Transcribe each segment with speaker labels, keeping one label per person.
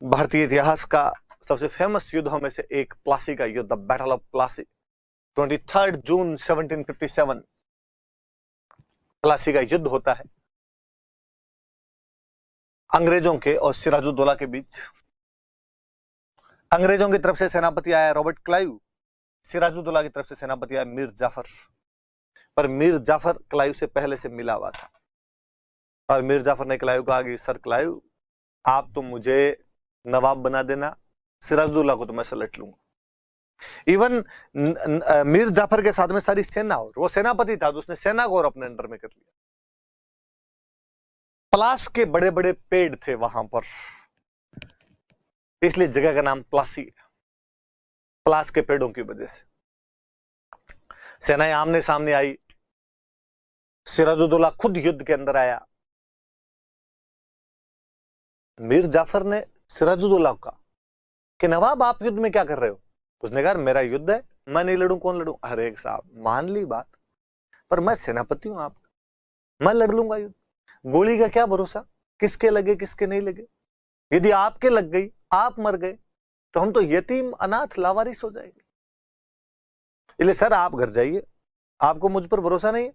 Speaker 1: भारतीय इतिहास का सबसे फेमस युद्धों में से एक प्लासी का युद्ध, बैटल ऑफ प्लासी, 23 जून 1757 प्लासी का युद्ध होता है अंग्रेजों के और सिराजुद्दौला के बीच। अंग्रेजों की तरफ से सेनापति आया रॉबर्ट क्लाइव, सिराजुद्दौला की तरफ से सेनापति आया मीर जाफर। पर मीर जाफर क्लाइव से पहले से मिला हुआ था और मीर जाफर ने क्लाइव को कहा कि सर क्लाइव, आप तो मुझे नवाब बना देना, सिराजुद्दौला को तो मैं सलट लूंगा। इवन मीर जाफर के साथ में सारी सेना, और वो सेनापति था तो उसने सेना को और अपने अंडर में कर लिया। प्लास के बड़े बड़े पेड़ थे वहां पर, इसलिए जगह का नाम प्लासी है, प्लास के पेड़ों की वजह से। सेनाएं आमने सामने आई, सिराजुद्दौला खुद युद्ध के अंदर आया। मीर जाफर ने सिराजुद्दौला का कि नवाब आप युद्ध में क्या कर रहे हो? उसने कहा मेरा युद्ध है, मैं नहीं लड़ूं, कौन लड़ूं? अरे साहब मान ली बात, पर मैं सेनापति हूं आपका, मैं लड़ लूंगा युद्ध। गोली का क्या भरोसा, किसके लगे किसके नहीं लगे। यदि आपके लग गई, आप मर गए, तो हम तो यतीम अनाथ लावारिस हो जाएंगे। इसलिए सर आप घर जाइए, आपको मुझ पर भरोसा नहीं है,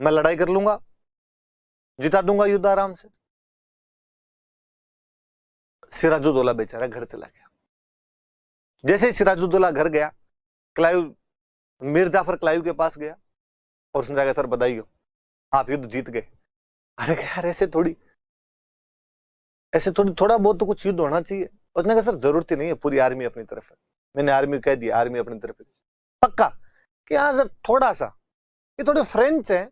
Speaker 1: मैं लड़ाई कर लूंगा, जिता दूंगा युद्ध आराम से। सिराजुद्दौला बेचारा घर चला गया। जैसे ही सिराजुद्दौला घर गया, क्लाइव, मीर जाफर क्लाइव के पास गया और उसने कहा सर बधाई हो, आप युद्ध जीत गए। अरे यार ऐसे थोड़ी थोड़ा बहुत तो कुछ युद्ध होना चाहिए। उसने कहा सर जरूरत ही नहीं है, पूरी आर्मी अपनी तरफ है। मैंने आर्मी कह दिया, आर्मी अपनी तरफ है पक्का। कि हाँ सर थोड़ा सा, ये थोड़े फ्रेंच हैं,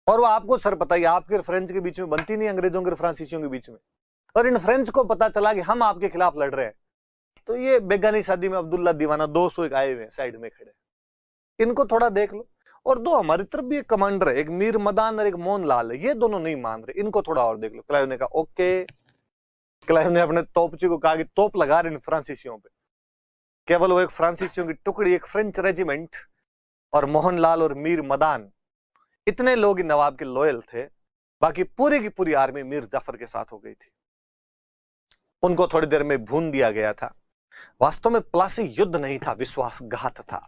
Speaker 1: और वो आपको सर पता ही, आपके फ्रेंच के बीच में बनती नहीं, अंग्रेजों के फ्रांसीसियों के बीच में। और इन फ्रेंच को पता चला कि हम आपके खिलाफ लड़ रहे हैं, तो ये बेगानी शादी में अब्दुल्ला दीवाना 200 आए हुए हैं साइड में खड़े, इनको थोड़ा देख लो। और दो हमारी तरफ भी एक कमांडर है, एक मीर मदान और एक मोहन लाल है, ये दोनों नहीं मान रहे, इनको थोड़ा और देख लो। क्लाइव ने कहा ओके। क्लाइव ने अपने तोपची को कहा कि तोप लगा रहे इन फ्रांसीसियों पे। केवल वो एक फ्रांसीसियों की टुकड़ी, एक फ्रेंच रेजिमेंट और मोहन लाल और मीर मदान, इतने लोग नवाब के लॉयल थे। बाकी पूरी की पूरी आर्मी मीर जाफर के साथ हो गई थी। उनको थोड़ी देर में भून दिया गया था। वास्तव में प्लासी युद्ध नहीं था, विश्वासघात था।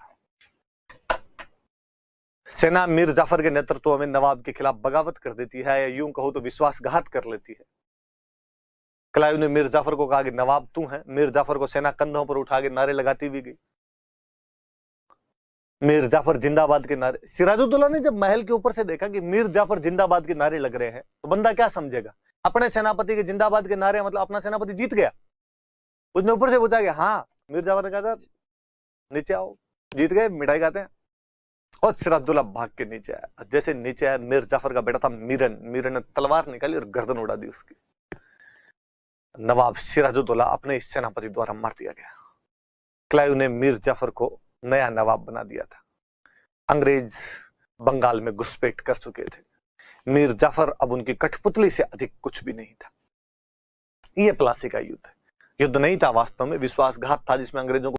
Speaker 1: सेना मीर जाफर के नेतृत्व में नवाब के खिलाफ बगावत कर देती है, या यूं कहो तो विश्वासघात कर लेती है। क्लाइव ने मीर जाफर को कहा कि नवाब तू है। मीर जाफर को सेना कंधों पर उठा के नारे लगाती हुई गई, मीर जाफर जिंदाबाद के नारे। सिराजुद्दौला ने जब महल के ऊपर से देखा कि मीर जाफर जिंदाबाद के नारे लग रहे हैं, तो बंदा क्या समझेगा, अपने सेनापति के जिंदाबाद के नारे मतलब अपना सेनापति जीत गया। उसने ऊपर से पूछा कि हाँ। मीर जाफर ने कहा सर नीचे आओ, जीत गए, मिठाई खाते हैं। और सिराजुद्दौला भाग के नीचे आया। जैसे नीचे आया, मीर जाफर का बेटा था मीरन, मीरन ने तलवार निकाली और गर्दन उड़ा दी उसकी। नवाब सिराजुद्दौला अपने इस सेनापति द्वारा मार दिया गया। क्लाइव ने मीर जाफर को नया नवाब बना दिया था। अंग्रेज बंगाल में घुसपैठ कर चुके थे। मीर जाफर अब उनकी कठपुतली से अधिक कुछ भी नहीं था। यह प्लासी का युद्ध है। युद्ध नहीं था, वास्तव में विश्वासघात था, जिसमें अंग्रेजों को